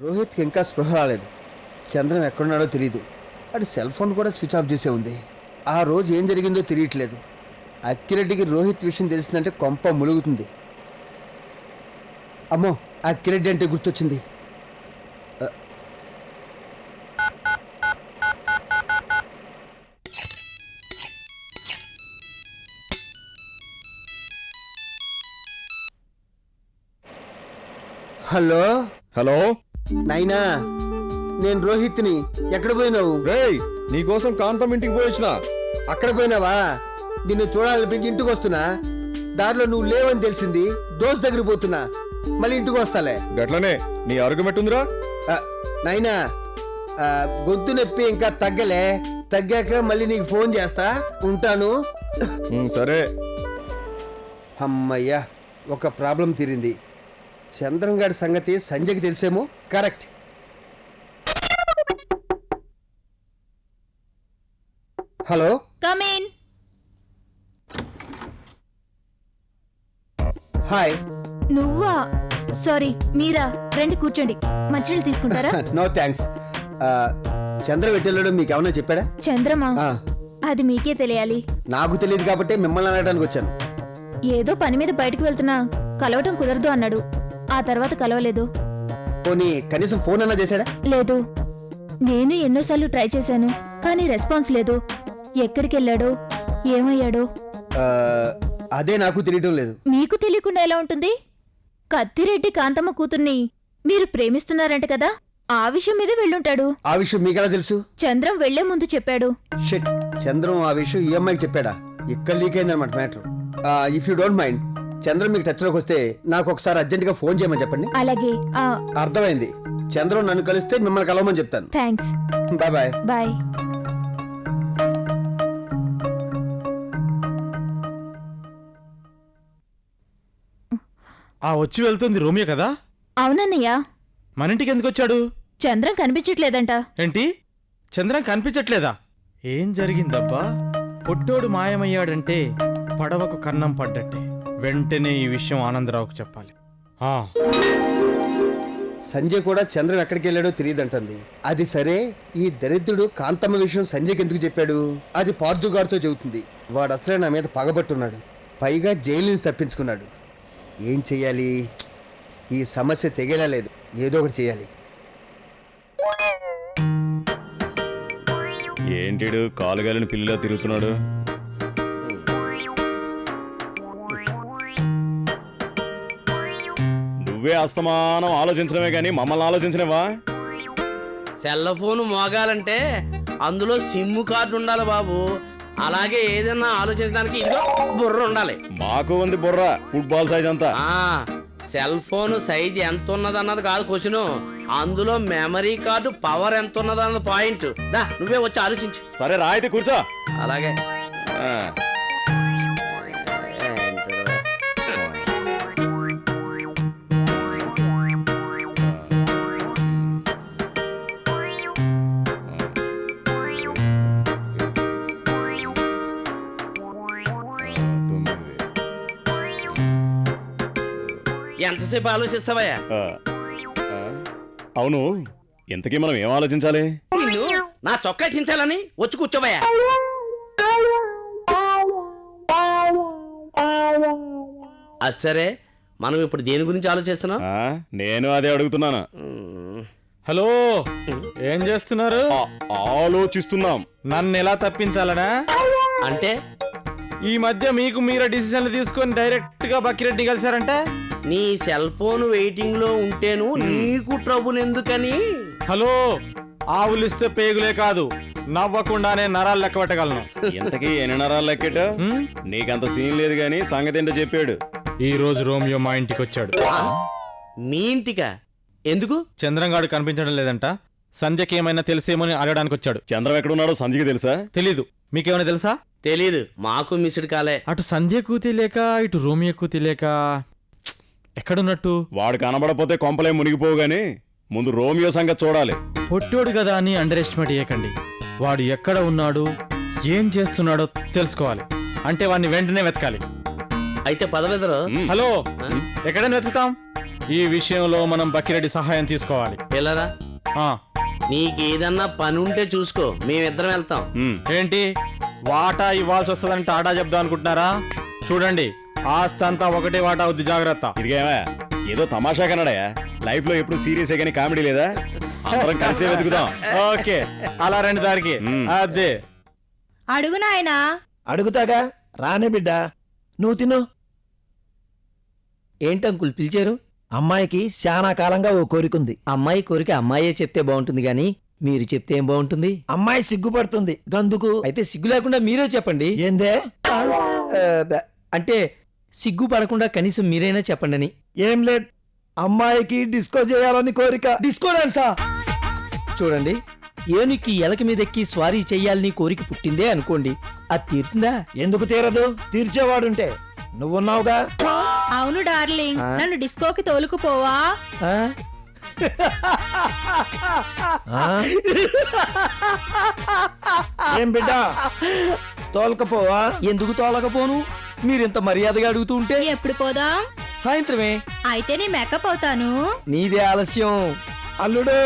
రోహిత్కి ఇంకా స్పృహ రాలేదు. చంద్రం ఎక్కడున్నాడో తెలియదు. అది సెల్ ఫోన్ కూడా స్విచ్ ఆఫ్ చేసే ఉంది. ఆ రోజు ఏం జరిగిందో తెలియట్లేదు. అక్కిరెడ్డికి రోహిత్ విషయం తెలిసిందంటే కొంప ములుగుతుంది. అమ్మో, అక్కిరెడ్డి అంటే గుర్తొచ్చింది. హలో హలో నాయనా, నేను రోహిత్ని. ఎక్కడ పోయినావు? రేయ్, నీకోసం కాంతం ఇంటికి పోయొచ్చిన. అక్కడ పోయినావా? నిన్ను చూడాలనిపించి ఇంటికి వస్తున్నా. దారిలో నువ్వు లేవని తెలిసింది. దోస్త్ దగ్గర పోతున్నా. మళ్ళీ ఇంటికి వస్తాలే. గట్లనే నీ ఆరోగ్యం ఎట్టుందిరా? నాయనా, గొంతు నొప్పి ఇంకా తగ్గలే. తగ్గాక మళ్ళీ నీకు ఫోన్ చేస్తా. ఉంటాను. సరే. అమ్మయ్యా, ఒక ప్రాబ్లం తీరింది. చంద్రం గారి సంగతి సంజయ్కి తెలిసేమో. Correct. Hello, come in. Hi. నువ్వా? సారీ, మీరా? రండి కూర్చోండి. మంచినీళ్ళు తీసుకుంటారా? No thanks. చంద్రం ఎట్టెళ్ళడం మీకు ఏమన్నా చెప్పాడా? చంద్రమా? ఆ, అది మీకే తెలియాలి. నాకు తెలియదు కాబట్టి మిమ్మల్ని అనడానికి వచ్చాను. ఏదో పని మీద బయటకు వెళ్తున్నా, కలవటం కుదరదు అన్నాడు. ఆ తర్వాత కలవలేదు. పోనీ కనీసం ఫోన్ అన్నా చేశాడా? లేదు. నేను ఎన్నోసార్లు ట్రై చేశాను, కానీ రెస్పాన్స్ లేదు. ఎక్కడికి వెళ్ళాడో, ఏమయ్యాడో ఆ, అదే నాకు తెలియటం లేదు. మీకు తెలియకుండా ఎలా ఉంటుంది? కత్తిరెడ్డి కాంతమ్మ కూతుర్ని మీరు ప్రేమిస్తున్నారంట కదా, ఆ విషయం మీద వెళ్ళుంటాడు. ఆ విషయం మీకెలా తెలుసు? చంద్రం వెళ్లే ముందు చెప్పాడు. షిట్, చంద్రం ఆ విషయం ఈ అమ్మాయికి చెప్పాడా? ఇక్కడ లీక్ అయిందన్నమాట matter. If you don't mind, Chandram మీకు టచ్లోకి వస్తే నాకు ఒకసారి అర్జెంట్గా ఫోన్ చేయమని చెప్పండి. అలాగే. అర్థమైంది. చంద్రం నన్ను కలిస్తే మిమ్మల్ని కలవమని చెప్తాను. థ్యాంక్స్. Bye bye. బాయ్. వచ్చి వెళ్తుంది రోమియో కదా? అవునన్నయ్య. మన ఇంటికి ఎందుకు వచ్చాడు? చంద్రం కనిపించట్లేదంట. ఏంటి, చంద్రం కనిపించట్లేదా? ఏం జరిగిందబ్బా? పొట్టోడు మాయమయ్యాడంటే పడవకు కన్నం పడ్డట్టే. వెంటనే ఈ విషయం ఆనందరావుకు చెప్పాలి. సంజయ్ కూడా చంద్రం ఎక్కడికి వెళ్ళాడో తెలియదంటుంది. అది సరే, ఈ దరిద్రుడు కాంతమ్మ విషయం సంజయ్కి ఎందుకు చెప్పాడు? అది పార్థు గారితో చెబుతుంది. వాడు అసలే నా మీద పగబట్టున్నాడు. పైగా జైలు నుంచి తప్పించుకున్నాడు. ఏం చెయ్యాలి? ఈ సమస్య తెగేలా లేదు. ఏదో ఒకటి చెయ్యాలి. ఏంటిడు కాలుగాలిని పిల్లిలా తిరుగుతున్నాడు? నువ్వే అస్తమానం ఆలోచించడమే కానీ మమ్మల్ని ఆలోచించలేవా? సెల్ ఫోన్ మోగాలంటే అందులో సిమ్ కార్డు ఉండాలి బాబు. అలాగే ఏదైనా ఆలోచించడానికి ఇదిగో బుర్ర ఉండాలి. మాకు ఉంది బుర్ర, ఫుట్బాల్ సైజ్ అంతా. సెల్ ఫోన్ సైజ్ ఎంత ఉన్నది అన్నది కాదు క్వశ్చన్, అందులో మెమరీ కార్డు పవర్ ఎంత ఉన్నది అన్నది పాయింట్. దా నువ్వే వచ్చి ఆలోచించు. సరే రా, అయితే కూర్చో. అలాగే. ఎంతసేపు ఆలోచిస్తావయ్యా? అవును, ఇంతకీ మనం ఏం ఆలోచించాలి? నిన్ను నా చొక్కా చించాలని వచ్చి కూర్చోవయ్యా. అది సరే, మనం ఇప్పుడు దేని గురించి ఆలోచిస్తున్నాం? నేను అదే అడుగుతున్నాను. హలో, ఏం చేస్తున్నారు? ఆలోచిస్తున్నాం. నన్ను ఎలా తప్పించాలనా? అంటే ఈ మధ్య మీకు మీరే డిసిషన్లు తీసుకొని డైరెక్ట్ గా బక్కిరెడ్డి కలిసారంటే? నీ సెల్ ఫోన్ వెయిటింగ్ లో ఉంటేను నీకు ట్రబుల్ ఎందుకని? హలో, ఆవులిస్తే పేగులే కాదు, నవ్వకుండానే నరాలు లెక్క పెట్టగలను. ఇంతకీ ఎన్ని నరాలు లెక్కట? నీకంత సీన్ లేదు గాని సంగతి ఏంటో చెప్పాడు. ఈ రోజు రోమియో మా ఇంటికి వచ్చాడు. మీ ఇంటికా? ఎందుకు? చంద్రంగాడు కనిపించడం లేదంట. సంధ్యకి ఏమైనా తెలిసేమని అడగడానికి వచ్చాడు. చంద్రం ఎక్కడున్నాడో సంధ్యకి తెలుసా? తెలీదు. మీకేమైనా తెలుసా? తెలీదు. మాకు మిస్డ్ కాలే. అటు సంధ్యకు తెలియక ఇటు రోమియోకు తెలియక ఎక్కడున్నట్టు? వాడు కనబడపోతే కొంపలే మునిగిపోవు గాని ముందు రోమియో సంగతి చూడాలి. పొట్టోడు కదా అని అండర్ ఎస్టిమేట్ చేయకండి. వాడు ఎక్కడ ఉన్నాడు, ఏం చేస్తున్నాడో తెలుసుకోవాలి. అంటే వాడిని వెంటనే వెతకాలి. అయితే పదవెదరు. హలో, ఎక్కడైనా వెతుకుతాం. ఈ విషయంలో మనం బక్కిరెడ్డి సహాయం తీసుకోవాలి. పిల్లరా ఆ, నీకేదన్నా పని ఉంటే చూసుకో, మేమిద్దరం వెళ్తాం. ఏంటి వాటా ఇవ్వాల్సి వస్తుందని టాటా చెప్దాం అనుకుంటున్నారా? చూడండి, ఆస్తి అంతా ఒకటే వాటా అవుద్ది, జాగ్రత్త. ఇదిగేవా ఏదో తమాషా కన్నాడయా, లైఫ్ లో ఎప్పుడు సీరియస్ కానీ కామెడీ లేదా? అందరం కలిసే వెతుకుదాం. ఓకే, అలా రండి దారికి. అదే అడుగు నాయనా. అడుగుతాగా, రానే బిడ్డ, నువ్వు తిను. ఏంటంకుల్ పిలిచారు? అమ్మాయికి శానా కాలంగా ఓ కోరికుంది. అమ్మాయి కోరిక అమ్మాయే చెప్తే బాగుంటుంది గాని మీరు చెప్తే ఏం బాగుంటుంది? అమ్మాయి సిగ్గుపడుతుంది గందుకు. అయితే సిగ్గు లేకుండా మీరే చెప్పండి. ఏందే? అంటే సిగ్గు పడకుండా కనీసం మీరైనా చెప్పండి అని. ఏం లేదు, అమ్మాయికి డిస్కో చేయాలని కోరిక. డిస్కో డాన్సా? చూడండి, ఏనుక్కి ఎలక మీదెక్కి స్వారీ చెయ్యాలని కోరిక పుట్టిందే అనుకోండి, అది తీరుతుందా? ఎందుకు తీరదు? తీర్చేవాడుంటే నువ్వున్నావుగా. అవును డార్లింగ్, నన్ను డిస్కోకి తోలుకుపోవా? ఆ? ఆ? ఏం బిడ్డ, తోలుకపోవా? ఎందుకు తోలకపోను? మీరింత మర్యాదగా అడుగుతూ ఉంటే. ఎప్పుడు పోదాం? సాయంత్రమే. అయితే నీ మేకప్ అవుతాను. నీదే ఆలస్యం. అల్లుడు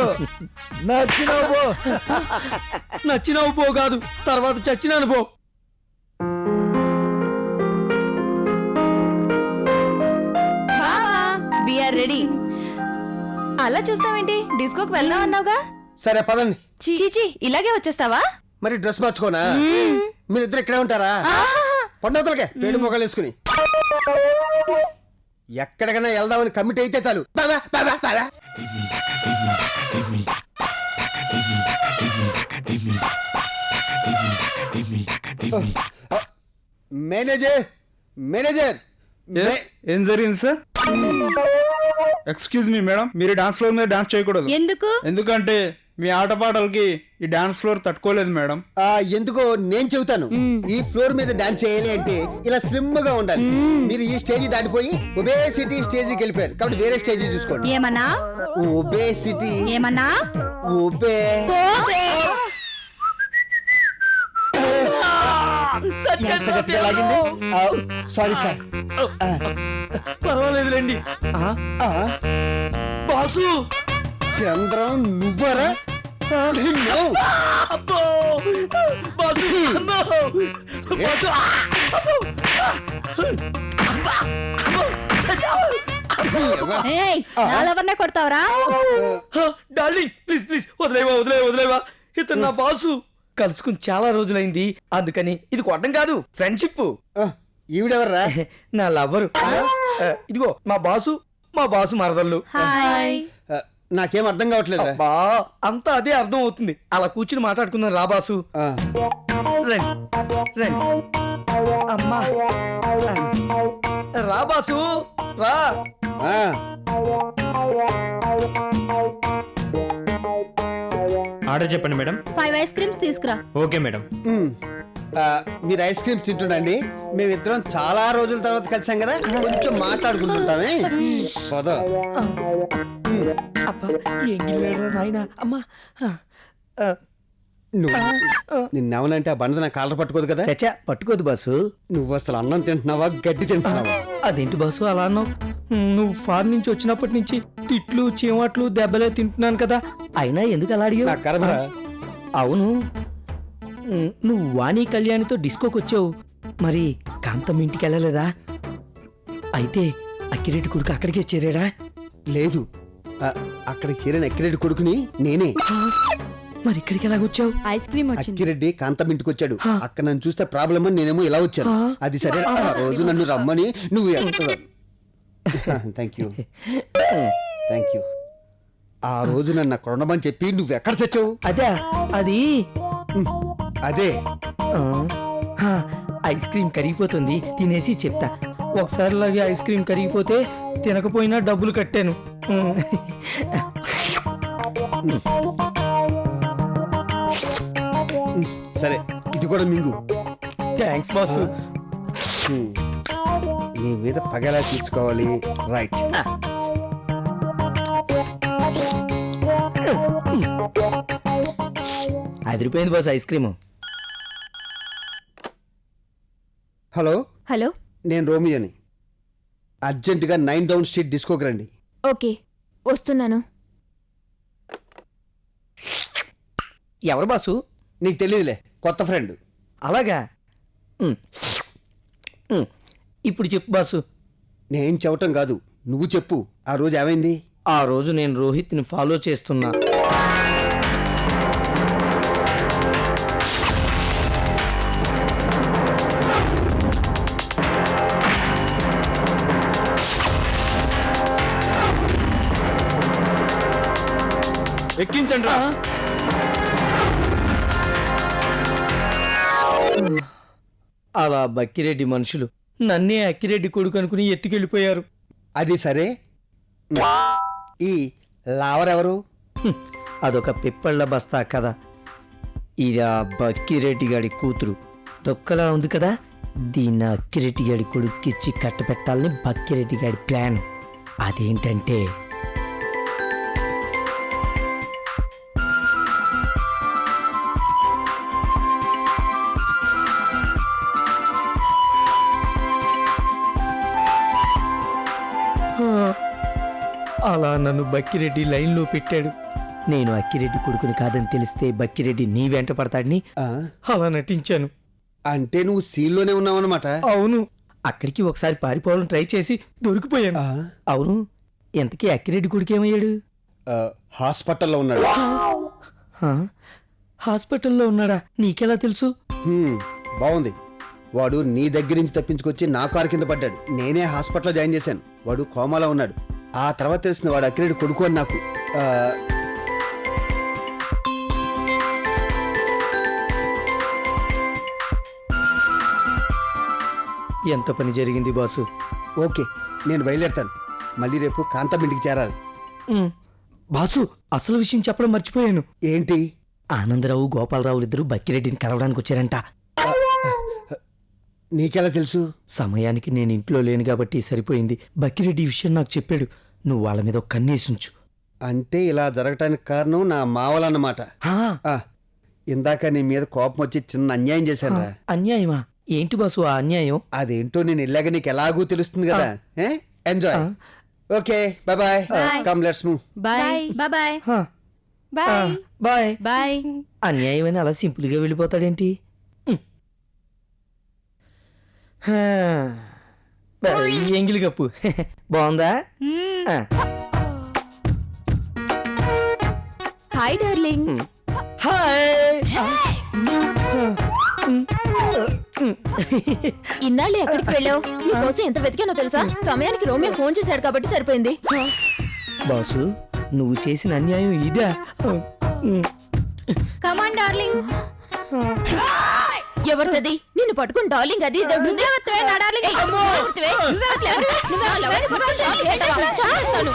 నచ్చినావు పో. నచ్చినావు పో కాదు, తర్వాత చచ్చినాను పో. We're ready. అలా చూస్తావేంటి? డిస్కోకి వెళ్దాం అన్నావుగా. సరే పదండి. చీచి, ఇలాగే వచ్చేస్తావా? మరి డ్రెస్ మార్చుకోనా? మీరిద్దరు ఇక్కడే ఉంటారా? పండవతలకే పేడు మొక్కలు వేసుకుని ఎక్కడికైనా వెళ్దామని కమిటీ అయితే చాలు. బాబా బాబా బాబా. మేనేజర్ మేనేజర్ ఏం జరిగింది సార్? ఎక్స్క్యూజ్ మీ మేడం, మీరు డాన్స్ ఫ్లోర్ మీద డాన్స్ చేయకూడదు. ఎందుకు? ఎందుకంటే మీ ఆటపాటలకి ఈ డాన్స్ ఫ్లోర్ తట్టుకోలేదు మేడం. ఎందుకో నేను చెబుతాను. ఈ ఫ్లోర్ మీద డాన్స్ చేయాలి అంటే ఇలా స్లిమ్ గా ఉండాలి. మీరు ఈ స్టేజ్ దాటిపోయి ఒబేసిటీ స్టేజ్కి వెళ్ళిపోయారు కాబట్టి వేరే స్టేజ్ చూసుకోండి. ఏమన్నా? ఒబేసిటీ ఏమన్నా? ఒబే ఎంత గట్టిగా లాగింది? Sorry sir. పర్వాలేదులేండి. బాసు, చంద్రం నువ్వరా? అబ్బో! బాసు, అమ్మో! బాసు, అబ్బో! నాలెవరినే కొడతావరా? డార్లింగ్, ప్లీజ్ ప్లీజ్ వదిలేవా వదిలేవా వదిలేవా. ఇతను నా బాసు. కలుసుకుని చాలా రోజులైంది, అందుకని ఇది కొట్టం కాదు, ఫ్రెండ్షిప్. ఈవిడెవర్రా? నా లవ్వరు. ఇదిగో మా బాసు మరదళ్ళు. నాకేం అర్థం కావట్లేదు. అబ్బా, అంతా అదే అర్థం అవుతుంది. అలా కూర్చుని మాట్లాడుకుందాం రా బాసు. రండి రండి. అమ్మా, రా బాసు రా. ఆర్డర్ చెప్పండి మేడం. 5 ఐస్ క్రీమ్స్ తీసుకురా. Okay madam. మీరు ఐస్ క్రీమ్స్ తింటుండండి. మేమిద్దరం చాలా రోజుల తర్వాత కలిసాం కదా, కొంచెం మాట్లాడుకుంటుంటామే. పదో. అబ్బా, ఏం గిల్లాడురా నాయనా. అమ్మా, నిన్నవనంటే ఆ బండ నా కాళ్ళ పట్టుకోదు కదా. చచ్చా, పట్టుకోదు బాసు. నువ్వు అసలు అన్నం తింటున్నావా గడ్డి తింటున్నావా? అదేంటి బాసు అలా అన్నావు? నువ్వు ఫారెన్ నుంచి వచ్చినప్పటి నుంచి తిట్లు చీమట్లు దెబ్బలే తింటున్నాను కదా, అయినా ఎందుకు అలా నా అడిగావు? కర్మ. అవును, నువ్వు వాణి కళ్యాణితో డిస్కోకి వచ్చావు, మరి కాంతం ఇంటికి వెళ్ళలేదా? అయితే అక్కిరెడ్డి కొడుకు అక్కడికే చేరాడా? లేదు, అక్కడికి చేరిన అక్కిరెడ్డి కొడుకుని నేనే. మరి ఇక్కడికి ఎలాగొచ్చావు? ఐస్ క్రీమ్ అక్కిరెడ్డి కాంతం ఇంటికి వచ్చాడు. అక్కడ నన్ను చూస్తే ప్రాబ్లం అని నేనేమో ఇలా వచ్చాను. అది సరే, ఆ రోజు నన్ను రమ్మని నువ్వు థ్యాంక్ యూ థ్యాంక్ యూ. ఆ రోజు నన్ను అక్కడ ఉండమని చెప్పి నువ్వు ఎక్కడ చచ్చావు? అదే అదే ఐస్ క్రీమ్ కరిగిపోతుంది, తినేసి చెప్తా. ఒకసారి లాగే ఐస్ క్రీమ్ కరిగిపోతే తినకపోయినా డబ్బులు కట్టాను. సరే, ఇది కూడా మింగు. Thanks boss. నీ మీద పగలా తీర్చుకోవాలి. రైట్. అదిరిపోయింది boss ice cream. Hello hello, నేను రోమియోని. అర్జెంటుగా 9 డౌన్ స్ట్రీట్ డిస్కోకి రండి. ఓకే, వస్తున్నాను. ఎవరు బాసు? నీకు తెలియదులే, కొత్త ఫ్రెండ్. అలాగా. ఉమ్. ఉమ్. ఇప్పుడు చెప్పు బాసు. నేను చెప్పటం కాదు, నువ్వు చెప్పు. ఆ రోజు ఏమైంది? ఆ రోజు నేను రోహిత్ని ఫాలో చేస్తున్నా. ఎక్కించండి రా. అలా బక్కిరెడ్డి మనుషులు నన్నే అక్కిరెడ్డి కొడుకు అనుకుని ఎత్తుకెళ్ళిపోయారు. అది సరే, ఈ లావరెవరు? హ్మ్. అదొక పిప్పళ్ళ బస్తా కదా. ఇది ఆ బక్కిరెడ్డి గాడి కూతురు. దొక్కలా ఉంది కదా, దీన్ని అక్కిరెడ్డి గాడి కొడుక్కిచ్చి కట్టబెట్టాలని బక్కిరెడ్డి గాడి ప్లాన్. అదేంటంటే అలా నన్ను బక్కిరెడ్డి లైన్లో పెట్టాడు. నేను అక్కిరెడ్డి కొడుకుని కాదని తెలిస్తే బక్కిరెడ్డి నీ వెంట పడతాడని ఆ, అలా నటించాను. అంటే నువ్వు సీన్లోనే ఉన్నావన్నమాట. అవును, అక్కడికి ఒకసారి పారిపోవాలని ట్రై చేసి దొరికిపోయాను. ఆ, అవును, ఎంతకీ అక్కిరెడ్డి కొడుకు ఏమయ్యాడు? ఆ, హాస్పిటల్లో ఉన్నాడు. హా? హాస్పిటల్లో ఉన్నాడా? నీకెలా తెలుసు? బాగుంది. వాడు నీ దగ్గర నుంచి తప్పించుకొచ్చి నా కారు కింద పడ్డాడు. నేనే హాస్పిటల్లో జాయిన్ చేశాను. వాడు కోమాలో ఉన్నాడు. ఆ తర్వాత తెలిసిన వాడు అక్కిరెడ్డి కొడుకు అని నాకు. ఆ, ఎంత పని జరిగింది బాసు. ఓకే, నేను బయలుదేరుతాను. మళ్ళీ రేపు కాంతం ఇంటికి చేరాలి. ఉమ్. బాసు, అసలు విషయం చెప్పడం మర్చిపోయాను. ఏంటి? ఆనందరావు గోపాలరావులు ఇద్దరు బక్కిరెడ్డిని కలవడానికి వచ్చారంట. నీకెలా తెలుసు? సమయానికి నేను ఇంట్లో లేను కాబట్టి సరిపోయింది. బక్కిరెడ్డి ఈ విషయం నాకు చెప్పాడు. నువ్వు వాళ్ళ మీద ఒక కన్నేసుంచు. అంటే ఇలా జరగటానికి కారణం నా మావలన్నమాట. హా, ఆ, ఇందాక నీ మీద కోపం వచ్చి చిన్న అన్యాయం చేశాను రా. అన్యాయమా? ఏంటి బాసు ఆ అన్యాయం? అదేంటో నేను ఇలాగ నీకు ఎలాగూ తెలుస్తుంది కదా. Enjoy. Okay, bye bye. Come let's move. Bye bye హా, బాయ్ బాయ్. బాయ్. అన్యాయం అని అలా సింపుల్గా వెళ్ళిపోతాడేంటి? హా. ఈ ఎంగిలి కప్పు బాగుందా? ఆ. Hi darling. హాయ్. ఇన్నాళ్ళు ఎక్కడికి వెళ్ళావు? నీకోసం ఎంత వెతికానో తెలుసా? సమయానికి రోమియో ఫోన్ చేశాడు కాబట్టి సరిపోయింది. బాసు, నువ్వు చేసిన అన్యాయం ఇదా? Come on darling. ఎవరిది? నిన్ను పట్టుకుని డార్లింగ్ అది ఇది అంటుంది. ఏయ్, ఎవరిదివే? నువ్వే అసలు ఎవరివి? నువ్వే వాళ్ళ ఎవరిని పట్టుకుని డార్లింగ్ అంటావా? చంపేస్తాను.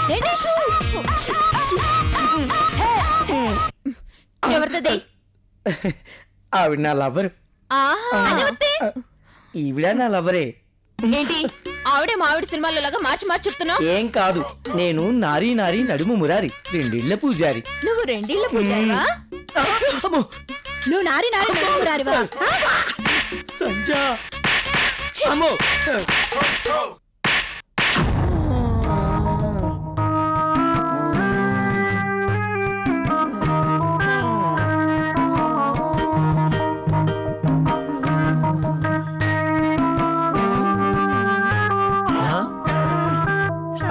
ఎవరిది? ఆవిడ నా లవర్. ఆహా, అదెవరిది? ఈవిడ నా లవరే. ఏంటి ఆవిడే మావిడ సినిమాలో లాగా మార్చి మార్చి చెప్తున్నావు? ఏం కాదు, నేను నారీ నారీ నడుము మురారి, రెండిళ్ల పూజారి. నువ్వు రెండిళ్ళ పూజారివా? అమ్మో, నువ్వు నారి నారి నడుమురారివా? సంజా. అమ్మో.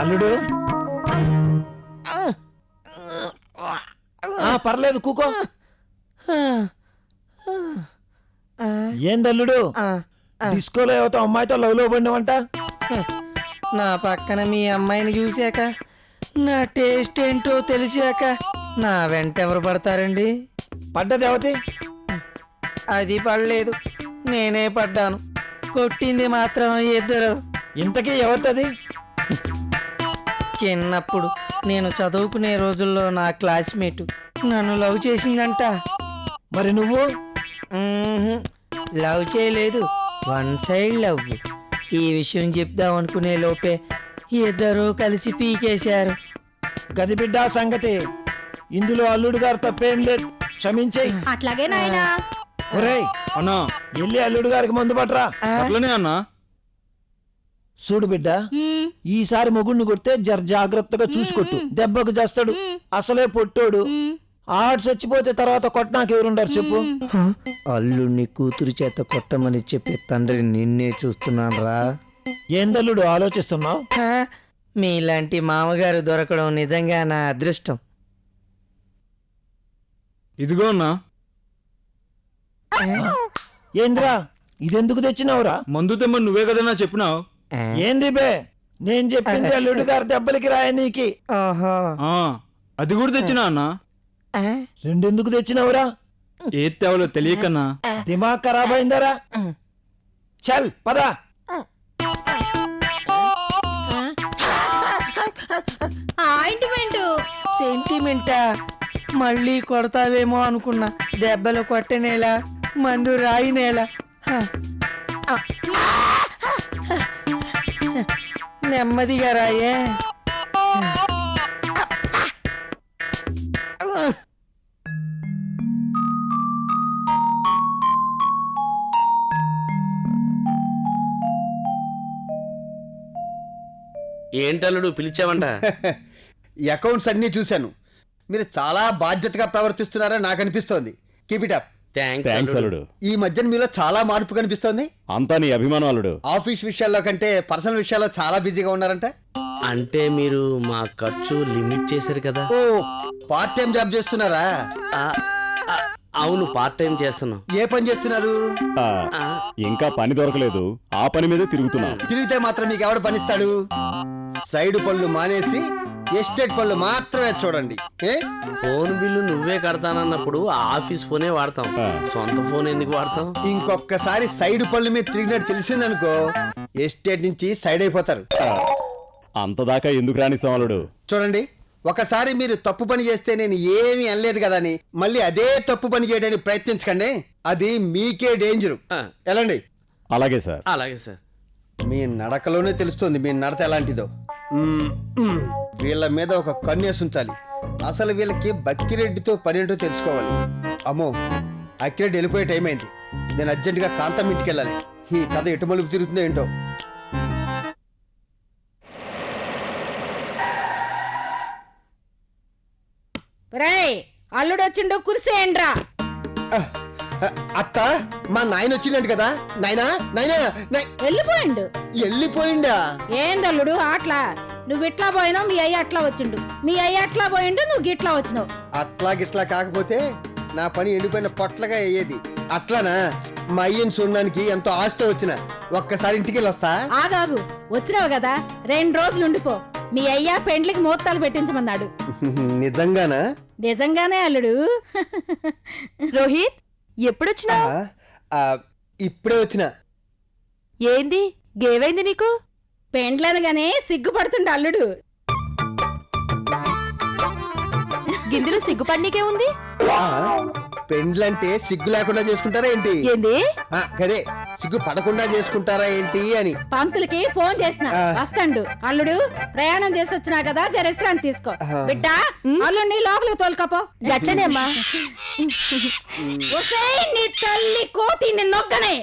అల్లుడు, పర్లేదు కూకో. ఏందల్లుడు, డిస్కోలో ఏవతో అమ్మాయితో లవ్ లో పడినవంట? నా పక్కన మీ అమ్మాయిని చూశాక, నా టేస్ట్ ఏంటో తెలిసాక నా వెంట ఎవరు పడతారండి? పడ్డది అవతి? అది పడలేదు, నేనే పడ్డాను. కొట్టింది మాత్రం ఇద్దరు. ఇంతకీ ఎవరిది? చిన్నప్పుడు నేను చదువుకునే రోజుల్లో నా క్లాస్మేట్ నన్ను లవ్ చేసిందంట. మరి నువ్వు? లవ్ చేయలేదు, వన్ సైడ్ లవ్. ఈ విషయం చెప్దాం అనుకునే లోపే ఇద్దరూ కలిసి పీకేశారు. గది బిడ్డ సంగతి. ఇందులో అల్లుడు గారు తప్పేం లేదు, క్షమించేయి. అట్లాగే నాయనా. ఒరేయ్, అన్నా వెళ్ళి అల్లుడు గారికి మందు పట్టరా. అట్లనే అన్నా. చూడు బిడ్డ ఈసారి మొగుడిని కొడితే జర జాగ్రత్తగా చూసుకొట్టు, దెబ్బకు చేస్తాడు. అసలే పొట్టోడు, ఆడు చచ్చిపోతే తర్వాత కొట్టడానికి ఎవరుండారు చెప్పు. అల్లుడిని కూతురు చేత కొట్టమని చెప్పే తండ్రి నిన్నే చూస్తున్నాను రా. ఏందల్లుడు ఆలోచిస్తున్నావు? మీలాంటి మామగారు దొరకడం నిజంగా నా అదృష్టం. ఇదిగో అన్నా, ఏంద్రా ఇదెందుకు తెచ్చినావురా? మందు తెమ్మని నువ్వే కదన్నా చెప్పినావు. ఏంది బే, నేను చెప్పింది అల్లుడు గారు దెబ్బలకి రాయనీకి. ఓహో. ఆ, అది కూడా తెచ్చినా అన్నా. రెండెందుకు తెచ్చినావురా? ఏది తేవాలో తెలియకన్నా. దిమాగ్ ఖరాబ్ అయిందరా. చల్ పదా. ఆయింట్మెంట్ సెంటిమెంటా? మళ్ళీ కొడతావేమో అనుకున్నా. దెబ్బలు కొట్టనేలా, మందు రాయినేలా. నెమ్మదిగా రాయే. ఏంటల్లుడు పిలిచావంట? ఈ అకౌంట్స్ అన్నీ చూశాను. మీరు చాలా బాధ్యతగా ప్రవర్తిస్తున్నారని నాకు అనిపిస్తోంది. Keep it up. థ్యాంక్స్ అల్లుడు. ఈ మధ్యన మీలో చాలా మార్పు కనిపిస్తోంది. అంతా నీ అభిమానం అల్లుడు. ఆఫీస్ విషయాల్లో కంటే పర్సనల్ విషయాల్లో చాలా బిజీగా ఉన్నారంట. అంటే మీరు మా ఖర్చు లిమిట్ చేశారు కదా. ఓ, పార్ట్ టైం జాబ్ చేస్తున్నారా? ఆ, ఆ, అవును, పార్ట్ టైం చేస్తున్నాం. ఏ పని చేస్తున్నారు? ఆ, ఇంకా పని దొరకలేదు, ఆ పని మీదే తిరుగుతున్నాం. తిరిగితే మాత్రం మీకు ఎవడు పనిస్తాడు? సైడ్ పనులు మానేసి ఎస్టేట్ పనులు మాత్రమే చూడండి. ఫోన్ బిల్లు నువ్వే కడతానన్నప్పుడు ఆఫీస్ ఫోనే వాడతాం, సొంత ఫోన్ ఎందుకు వాడతాం? ఇంకొకసారి సైడ్ పనుల మీద తిరిగినట్టు తెలిసిందనుకో, ఎస్టేట్ నుంచి సైడ్ అయిపోతారు. అంతదాకా ఎందుకు రాణిస్తాం అల్లుడు? చూడండి, ఒకసారి మీరు తప్పు పని చేస్తే నేను ఏమీ అనలేదు కదా అని మళ్ళీ అదే తప్పు పని చేయడానికి ప్రయత్నించకండి. అది మీకే డేంజరు. ఎలాండి? అలాగే సార్. అలాగే సార్. మీ నడకలోనే తెలుస్తుంది మీ నడత ఎలాంటిదో. వీళ్ళ మీద ఒక కన్నేసి ఉంచాలి. అసలు వీళ్ళకి బక్కిరెడ్డితో పని ఏంటో తెలుసుకోవాలి. అమ్మో, అక్కిరెడ్డి వెళ్ళిపోయే టైం అయింది. నేను అర్జెంటుగా కాంతం ఇంటికి వెళ్ళాలి. ఈ కథ ఎటు మలుపు తిరుగుతుందో ఏంటో. అల్లుడు వచ్చిండు, కురిసేయండ్రా. అత్త, మా నాయన వచ్చిందంట కదా. నాయనా నాయనా వెళ్ళిపోయిండు. వెళ్ళిపోయిండా? ఏందల్లుడు ఆట్లా? నువ్వు ఇట్లా పోయినావు, మీ అయ్య అట్లా వచ్చిండు. మీ అయ్య అట్లా పోయిండు, నువ్వు గిట్లా వచ్చినావు. అట్లా గిట్లా కాకపోతే నా పని ఎండిపోయిన పొట్లగా అయ్యేది. అట్లానా? మా అయ్యని చూడడానికి ఎంతో ఆశతో వచ్చిన. ఒక్కసారి ఇంటికి వెళ్ళి వస్తా. ఆగాగు, వచ్చినావు కదా 2 రోజులు ఉండిపో. మీ అయ్య పెండ్లికి ముహూర్తాలు పెట్టించమన్నాడు. నిజంగానా? నిజంగానే అల్లుడు. రోహిత్, ఎప్పుడొచ్చినా? ఇప్పుడే వచ్చిన. ఏంది గేవైంది నీకు? పెండ్లనగానే సిగ్గుపడుతుండ అల్లుడు. గిందులో సిగ్గుపడికే ఉంది. పెండ్లంటే సిగ్గు లేకుండా చేసుకుంటారా ఏంటి? ఏంది? కదే, సిగ్గు పడకుండా చేసుకుంటారా ఏంటి అని. పంతులకి ఫోన్ చేసిన, వస్తాండు. అల్లుడు, ప్రయాణం చేసి వచ్చినా కదా, జరశ్రాన్ని తీసుకో. బిడ్డ, అల్లుడిని లోపలికి తోలుకపో. గట్లనేమ్మా. నీ తల్లి కోతి నిన్నొక్కనే.